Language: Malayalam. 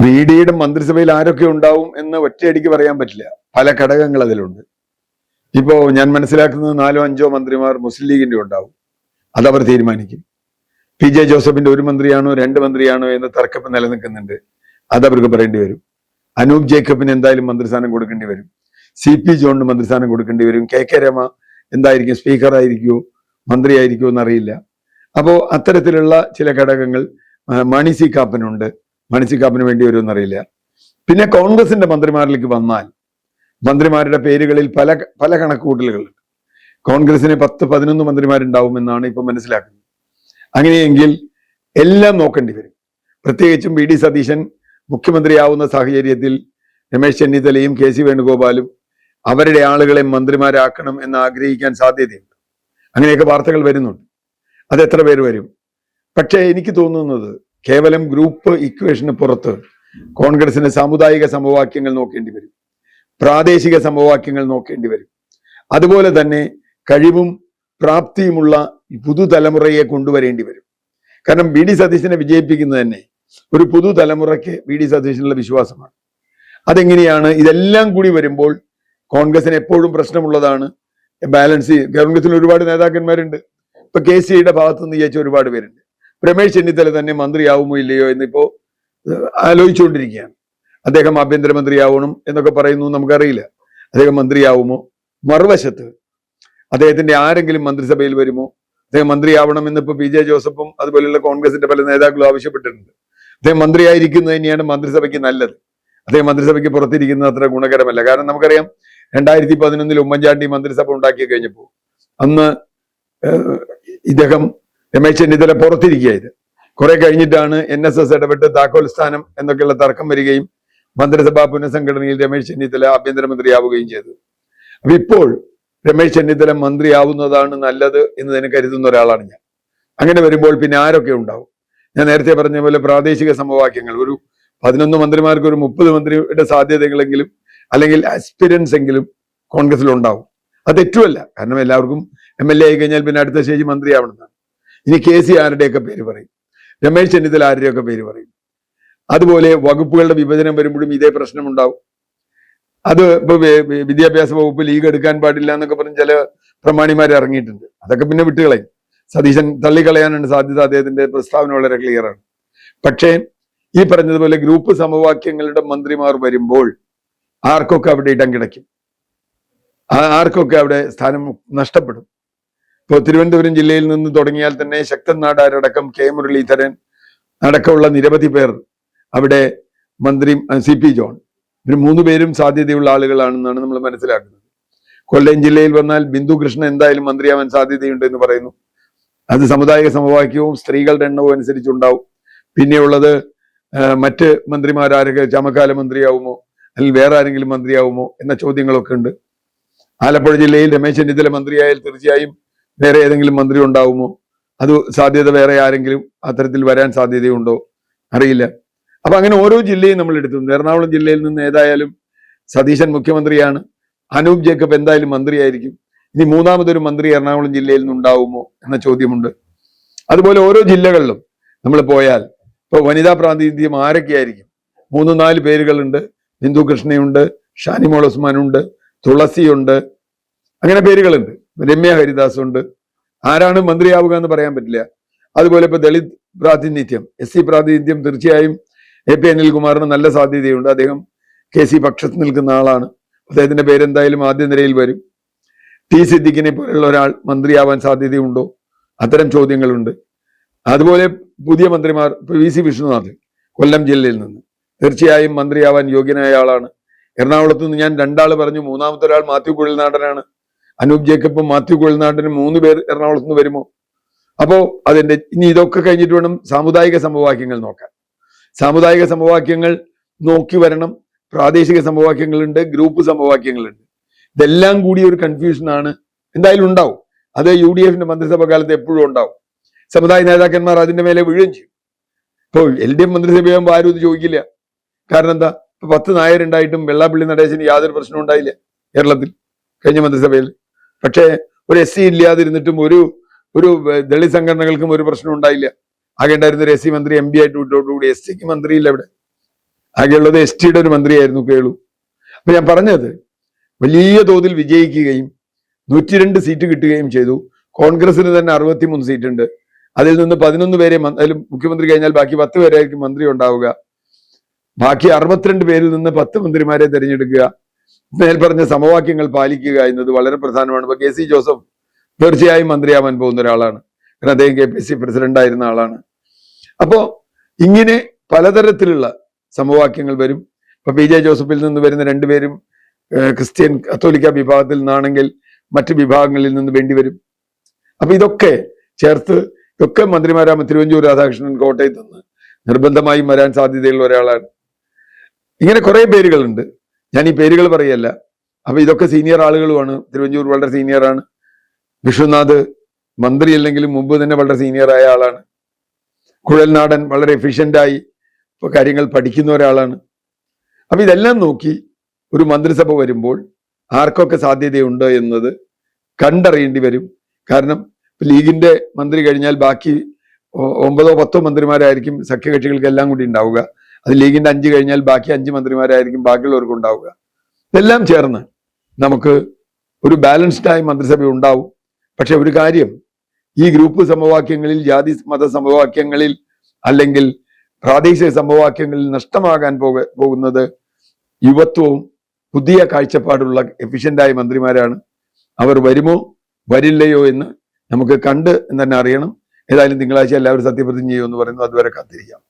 VD-യുടെ മന്ത്രിസഭയിൽ ആരൊക്കെ ഉണ്ടാവും എന്ന് ഒറ്റയടിക്ക് പറയാൻ പറ്റില്ല. പല ഘടകങ്ങൾ അതിലുണ്ട്. ഇപ്പോ ഞാൻ മനസ്സിലാക്കുന്നത് 4-5 മന്ത്രിമാർ മുസ്ലിം ലീഗിന്റെ ഉണ്ടാവും. അതവർ തീരുമാനിക്കും. PJ ജോസഫിന്റെ 1 മന്ത്രിയാണോ 2 മന്ത്രിയാണോ എന്ന് തർക്കം നിലനിൽക്കുന്നുണ്ട്. അതവർക്ക് പറയേണ്ടി വരും. അനൂപ് ജേക്കബിന് എന്തായാലും മന്ത്രിസ്ഥാനം കൊടുക്കേണ്ടി വരും. CP ജോണിന് മന്ത്രിസ്ഥാനം കൊടുക്കേണ്ടി വരും. KK രമ എന്തായിരിക്കും, സ്പീക്കർ ആയിരിക്കുമോ മന്ത്രിയായിരിക്കുമോ എന്നറിയില്ല. അപ്പോ അത്തരത്തിലുള്ള ചില ഘടകങ്ങൾ. മണി സി കാപ്പനുണ്ട്. മണി സി കാപ്പന് വേണ്ടി വരുമെന്നറിയില്ല. പിന്നെ കോൺഗ്രസിന്റെ മന്ത്രിമാരിലേക്ക് വന്നാൽ മന്ത്രിമാരുടെ പേരുകളിൽ പല കണക്കുകൂട്ടലുകളുണ്ട്. കോൺഗ്രസിന് 10-11 മന്ത്രിമാരുണ്ടാവുമെന്നാണ് ഇപ്പൊ മനസ്സിലാക്കുന്നത്. അങ്ങനെയെങ്കിൽ എല്ലാം നോക്കേണ്ടി വരും. പ്രത്യേകിച്ചും VD സതീശൻ മുഖ്യമന്ത്രിയാവുന്ന സാഹചര്യത്തിൽ രമേശ് ചെന്നിത്തലയും KC വേണുഗോപാലും അവരുടെ ആളുകളെ മന്ത്രിമാരാക്കണം എന്ന് ആഗ്രഹിക്കാൻ സാധ്യതയുണ്ട്. അങ്ങനെയൊക്കെ വാർത്തകൾ വരുന്നുണ്ട്. അത് എത്ര പേര് വരും? പക്ഷേ എനിക്ക് തോന്നുന്നത് കേവലം ഗ്രൂപ്പ് ഇക്വേഷന് പുറത്ത് കോൺഗ്രസിന് സാമുദായിക സമവാക്യങ്ങൾ നോക്കേണ്ടി വരും, പ്രാദേശിക സമവാക്യങ്ങൾ നോക്കേണ്ടി വരും. അതുപോലെ തന്നെ കഴിവും പ്രാപ്തിയുമുള്ള പുതുതലമുറയെ കൊണ്ടുവരേണ്ടി വരും. കാരണം VD സതീശനെ വിജയിപ്പിക്കുന്നത് തന്നെ ഒരു പുതുതലമുറയ്ക്ക് VD സതീശനുള്ള വിശ്വാസമാണ്. അതെങ്ങനെയാണ്? ഇതെല്ലാം കൂടി വരുമ്പോൾ കോൺഗ്രസിന് എപ്പോഴും പ്രശ്നമുള്ളതാണ് ബാലൻസ്. കോൺഗ്രസിൽ ഒരുപാട് നേതാക്കന്മാരുണ്ട്. ഇപ്പൊ KCയുടെ ഭാഗത്തു നിന്ന് ജയിച്ച ഒരുപാട് പേരുണ്ട്. രമേശ് ചെന്നിത്തല തന്നെ മന്ത്രിയാവുമോ ഇല്ലയോ എന്നിപ്പോ ആലോചിച്ചുകൊണ്ടിരിക്കുകയാണ്. അദ്ദേഹം ആഭ്യന്തരമന്ത്രിയാവണം എന്നൊക്കെ പറയുന്നു, നമുക്കറിയില്ല. അദ്ദേഹം മന്ത്രിയാവുമോ? മറുവശത്ത് അദ്ദേഹത്തിന്റെ ആരെങ്കിലും മന്ത്രിസഭയിൽ വരുമോ? അദ്ദേഹം മന്ത്രിയാവണം എന്നിപ്പോ PJ ജോസഫും അതുപോലെയുള്ള കോൺഗ്രസിന്റെ പല നേതാക്കളും ആവശ്യപ്പെട്ടിട്ടുണ്ട്. അദ്ദേഹം മന്ത്രിയായിരിക്കുന്നത് തന്നെയാണ് മന്ത്രിസഭയ്ക്ക് നല്ലത്. അദ്ദേഹം മന്ത്രിസഭയ്ക്ക് പുറത്തിരിക്കുന്നത് അത്ര ഗുണകരമല്ല. കാരണം നമുക്കറിയാം 2011 ഉമ്മൻചാണ്ടി മന്ത്രിസഭ ഉണ്ടാക്കി കഴിഞ്ഞപ്പോ അന്ന് ഇദ്ദേഹം രമേശ് ചെന്നിത്തല പുറത്തിരിക്കുകയായത്. കുറെ കഴിഞ്ഞിട്ടാണ് NSS ഇടപെട്ട് താക്കോൽ സ്ഥാനം എന്നൊക്കെയുള്ള തർക്കം വരികയും മന്ത്രിസഭാ പുനഃസംഘടനയിൽ രമേശ് ചെന്നിത്തല ആഭ്യന്തരമന്ത്രിയാവുകയും ചെയ്തത്. അപ്പൊ ഇപ്പോൾ രമേശ് ചെന്നിത്തല മന്ത്രിയാവുന്നതാണ് നല്ലത് എന്ന് തന്നെ കരുതുന്ന ഒരാളാണ് ഞാൻ. അങ്ങനെ വരുമ്പോൾ പിന്നെ ആരൊക്കെ ഉണ്ടാവും? ഞാൻ നേരത്തെ പറഞ്ഞ പോലെ പ്രാദേശിക സമവാക്യങ്ങൾ. ഒരു 11 മന്ത്രിമാർക്ക് ഒരു 30 മന്ത്രിയുടെ സാധ്യതകളെങ്കിലും അല്ലെങ്കിൽ ആസ്പിരൻസ് എങ്കിലും കോൺഗ്രസിൽ ഉണ്ടാവും. അത് തെറ്റുമല്ല. കാരണം എല്ലാവർക്കും MLA ആയി കഴിഞ്ഞാൽ പിന്നെ അടുത്ത സ്റ്റേജ് മന്ത്രിയാവണമെന്നാണ്. ഇനി KC ആരുടെയൊക്കെ പേര് പറയും, രമേശ് ചെന്നിത്തല ആരുടെയൊക്കെ പേര് പറയും. അതുപോലെ വകുപ്പുകളുടെ വിഭജനം വരുമ്പോഴും ഇതേ പ്രശ്നം ഉണ്ടാവും. അത് ഇപ്പൊ വിദ്യാഭ്യാസ വകുപ്പ് ലീഗ് എടുക്കാൻ പാടില്ല എന്നൊക്കെ പറഞ്ഞ് ചില പ്രമാണിമാർ ഇറങ്ങിയിട്ടുണ്ട്. അതൊക്കെ പിന്നെ വിട്ടുകളയും. സതീശൻ തള്ളിക്കളയാനാണ് സാധ്യത. അദ്ദേഹത്തിന്റെ പ്രസ്താവന വളരെ ക്ലിയർ ആണ്. പക്ഷേ ഈ പറഞ്ഞതുപോലെ ഗ്രൂപ്പ് സമവാക്യങ്ങളുടെ മന്ത്രിമാർ വരുമ്പോൾ ആർക്കൊക്കെ അവിടെ ഇടം കിടക്കും, ആർക്കൊക്കെ അവിടെ സ്ഥാനം നഷ്ടപ്പെടും. ഇപ്പോൾ തിരുവനന്തപുരം ജില്ലയിൽ നിന്ന് തുടങ്ങിയാൽ തന്നെ ശക്തൻ നാടാരടക്കം K മുരളീധരൻ അടക്കമുള്ള നിരവധി പേർ അവിടെ മന്ത്രി, CP ജോൺ, ഇവർ 3 പേരും സാധ്യതയുള്ള ആളുകളാണെന്നാണ് നമ്മൾ മനസ്സിലാക്കുന്നത്. കൊല്ലം ജില്ലയിൽ വന്നാൽ ബിന്ദു കൃഷ്ണൻ എന്തായാലും മന്ത്രിയാവാൻ സാധ്യതയുണ്ട് എന്ന് പറയുന്നു. അത് സമുദായിക സമവാക്യവും സ്ത്രീകളുടെ എണ്ണവും അനുസരിച്ചുണ്ടാവും. പിന്നെയുള്ളത് മറ്റ് മന്ത്രിമാരൊക്കെ ചമക്കാല മന്ത്രിയാവുമോ അല്ലെങ്കിൽ വേറെ ആരെങ്കിലും മന്ത്രിയാവുമോ എന്ന ചോദ്യങ്ങളൊക്കെ ഉണ്ട്. ആലപ്പുഴ ജില്ലയിൽ രമേശ് ചെന്നിത്തല മന്ത്രിയായാൽ തീർച്ചയായും വേറെ ഏതെങ്കിലും മന്ത്രി ഉണ്ടാവുമോ? അത് സാധ്യത വേറെ ആരെങ്കിലും അത്തരത്തിൽ വരാൻ സാധ്യതയുണ്ടോ? അറിയില്ല. അപ്പൊ അങ്ങനെ ഓരോ ജില്ലയും നമ്മൾ എടുത്തു. എറണാകുളം ജില്ലയിൽ നിന്ന് ഏതായാലും സതീശൻ മുഖ്യമന്ത്രിയാണ്. അനൂപ് ജേക്കബ് എന്തായാലും മന്ത്രിയായിരിക്കും. ഇനി 3ാമതൊരു മന്ത്രി എറണാകുളം ജില്ലയിൽ നിന്നുണ്ടാവുമോ എന്ന ചോദ്യമുണ്ട്. അതുപോലെ ഓരോ ജില്ലകളിലും നമ്മൾ പോയാൽ ഇപ്പൊ വനിതാ പ്രാതിനിധ്യം ആരൊക്കെയായിരിക്കും? 3-4 പേരുകളുണ്ട്. ബിന്ദു കൃഷ്ണയുണ്ട്, ഷാനിമോൾ ഉസ്മാനുണ്ട്, തുളസിയുണ്ട്, അങ്ങനെ പേരുകളുണ്ട്. രമ്യ ഹരിദാസ് ഉണ്ട്. ആരാണ് മന്ത്രിയാവുക എന്ന് പറയാൻ പറ്റില്ല. അതുപോലെ ഇപ്പൊ ദളിത് പ്രാതിനിധ്യം, SC പ്രാതിനിധ്യം തീർച്ചയായും AP അനിൽകുമാറിന് നല്ല സാധ്യതയുണ്ട്. അദ്ദേഹം KC പക്ഷത്ത് നിൽക്കുന്ന ആളാണ്. അദ്ദേഹത്തിന്റെ പേരെന്തായാലും ആദ്യ നിരയിൽ വരും. T സിദ്ദിഖിനെ പോലുള്ള ഒരാൾ മന്ത്രിയാവാൻ സാധ്യതയുണ്ടോ? അത്തരം ചോദ്യങ്ങളുണ്ട്. അതുപോലെ പുതിയ മന്ത്രിമാർ, ഇപ്പൊ VC വിഷ്ണുനാഥ് കൊല്ലം ജില്ലയിൽ നിന്ന് തീർച്ചയായും മന്ത്രിയാവാൻ യോഗ്യനായ ആളാണ്. എറണാകുളത്ത് നിന്ന് ഞാൻ 2 ആള് പറഞ്ഞു. 3ാമത്തെ ഒരാൾ മാത്യു കുഴൽനാടനാണ്. അനൂപ് ജേക്കബും മാത്യു കുഴൽനാടനും 3 പേർ എറണാകുളത്ത് നിന്ന് വരുമോ? അപ്പോ അതിന്റെ ഇനി ഇതൊക്കെ കഴിഞ്ഞിട്ട് വേണം സാമുദായിക സമവാക്യങ്ങൾ നോക്കാൻ. സാമുദായിക സമവാക്യങ്ങൾ നോക്കി വരണം. പ്രാദേശിക സമവാക്യങ്ങളുണ്ട്, ഗ്രൂപ്പ് സമവാക്യങ്ങളുണ്ട്. ഇതെല്ലാം കൂടി ഒരു കൺഫ്യൂഷനാണ് എന്തായാലും ഉണ്ടാവും. അത് UDFന്റെ മന്ത്രിസഭ കാലത്ത് എപ്പോഴും ഉണ്ടാവും. സമുദായ നേതാക്കന്മാർ അതിന്റെ മേലെ വീഴുകയും ചെയ്യും. ഇപ്പോൾ LDF മന്ത്രിസഭയാകുമ്പോൾ ആരും ഇത് ചോദിക്കില്ല. കാരണം എന്താ? ഇപ്പൊ 10 നായരുണ്ടായിട്ടും വെള്ളാപ്പള്ളി നടേശന് യാതൊരു പ്രശ്നവും ഉണ്ടായില്ല കേരളത്തിൽ കഴിഞ്ഞ മന്ത്രിസഭയിൽ. പക്ഷേ ഒരു SC ഇല്ലാതിരുന്നിട്ടും ഒരു ദളിത് സംഘടനകൾക്കും ഒരു പ്രശ്നം ഉണ്ടായില്ല. ആകെ ഉണ്ടായിരുന്ന ഒരു SC മന്ത്രി MP ആയിട്ട് വിട്ടോടുകൂടി SCക്ക് മന്ത്രിയില്ല അവിടെ. ആകെയുള്ളത് STയുടെ ഒരു മന്ത്രിയായിരുന്നു കേളു. അപ്പൊ ഞാൻ പറഞ്ഞത് വലിയ തോതിൽ വിജയിക്കുകയും 102 സീറ്റ് കിട്ടുകയും ചെയ്തു. കോൺഗ്രസിന് തന്നെ 63 സീറ്റ് ഉണ്ട്. അതിൽ നിന്ന് 11 പേരെ അതിൽ മുഖ്യമന്ത്രി കഴിഞ്ഞാൽ ബാക്കി 10 പേരായിരിക്കും മന്ത്രി ഉണ്ടാവുക. ബാക്കി 62 പേരിൽ നിന്ന് 10 മന്ത്രിമാരെ തിരഞ്ഞെടുക്കുക, മേൽപ്പറഞ്ഞ സമവാക്യങ്ങൾ പാലിക്കുക എന്നത് വളരെ പ്രധാനമാണ്. ഇപ്പൊ KC ജോസഫ് തീർച്ചയായും മന്ത്രിയാവാൻ പോകുന്ന ഒരാളാണ്. കാരണം അദ്ദേഹം KPC പ്രസിഡന്റ് ആയിരുന്ന ആളാണ്. അപ്പോ ഇങ്ങനെ പലതരത്തിലുള്ള സമവാക്യങ്ങൾ വരും. ഇപ്പൊ PJ ജോസഫിൽ നിന്ന് വരുന്ന 2 പേരും ക്രിസ്ത്യൻ കത്തോലിക്ക വിഭാഗത്തിൽ നിന്നാണെങ്കിൽ മറ്റു വിഭാഗങ്ങളിൽ നിന്ന് വേണ്ടിവരും. അപ്പൊ ഇതൊക്കെ ചേർത്ത് ഇതൊക്കെ മന്ത്രിമാരാകുമ്പോൾ തിരുവഞ്ചൂർ രാധാകൃഷ്ണൻ കോട്ടയത്ത് നിന്ന് നിർബന്ധമായും വരാൻ സാധ്യതയുള്ള ഒരാളാണ്. ഇങ്ങനെ കുറെ പേരുകളുണ്ട്. ഞാൻ ഈ പേരുകൾ പറയല്ല. അപ്പൊ ഇതൊക്കെ സീനിയർ ആളുകളുമാണ്. തിരുവഞ്ചൂർ വളരെ സീനിയറാണ്. വിശ്വനാഥ് മന്ത്രി അല്ലെങ്കിലും മുമ്പ് തന്നെ വളരെ സീനിയറായ ആളാണ്. കുഴൽനാടൻ വളരെ എഫിഷ്യൻ്റായി ഇപ്പൊ കാര്യങ്ങൾ പഠിക്കുന്ന ഒരാളാണ്. അപ്പൊ ഇതെല്ലാം നോക്കി ഒരു മന്ത്രിസഭ വരുമ്പോൾ ആർക്കൊക്കെ സാധ്യതയുണ്ട് എന്നത് കണ്ടറിയേണ്ടി വരും. കാരണം ലീഗിന്റെ മന്ത്രി കഴിഞ്ഞാൽ ബാക്കി 9-10 മന്ത്രിമാരായിരിക്കും സഖ്യകക്ഷികൾക്കെല്ലാം കൂടി ഉണ്ടാവുക. അത് ലീഗിന്റെ 5 കഴിഞ്ഞാൽ ബാക്കി 5 മന്ത്രിമാരായിരിക്കും ബാക്കിയുള്ളവർക്ക് ഉണ്ടാവുക. ഇതെല്ലാം ചേർന്ന് നമുക്ക് ഒരു ബാലൻസ്ഡായ മന്ത്രിസഭ ഉണ്ടാവും. പക്ഷെ ഒരു കാര്യം, ഈ ഗ്രൂപ്പ് സമവാക്യങ്ങളിൽ, ജാതി മത സമവാക്യങ്ങളിൽ അല്ലെങ്കിൽ പ്രാദേശിക സമവാക്യങ്ങളിൽ നഷ്ടമാകാൻ പോകുന്നത് യുവത്വവും പുതിയ കാഴ്ചപ്പാടുള്ള എഫിഷ്യൻ്റായ മന്ത്രിമാരാണ്. അവർ വരുമോ വരില്ലയോ എന്ന് നമുക്ക് കണ്ട് തന്നെ അറിയണം. ഏതായാലും തിങ്കളാഴ്ച എല്ലാവരും സത്യപ്രതിജ്ഞ ചെയ്യുമെന്ന് പറയുന്നു. അതുവരെ കാത്തിരിക്കാം.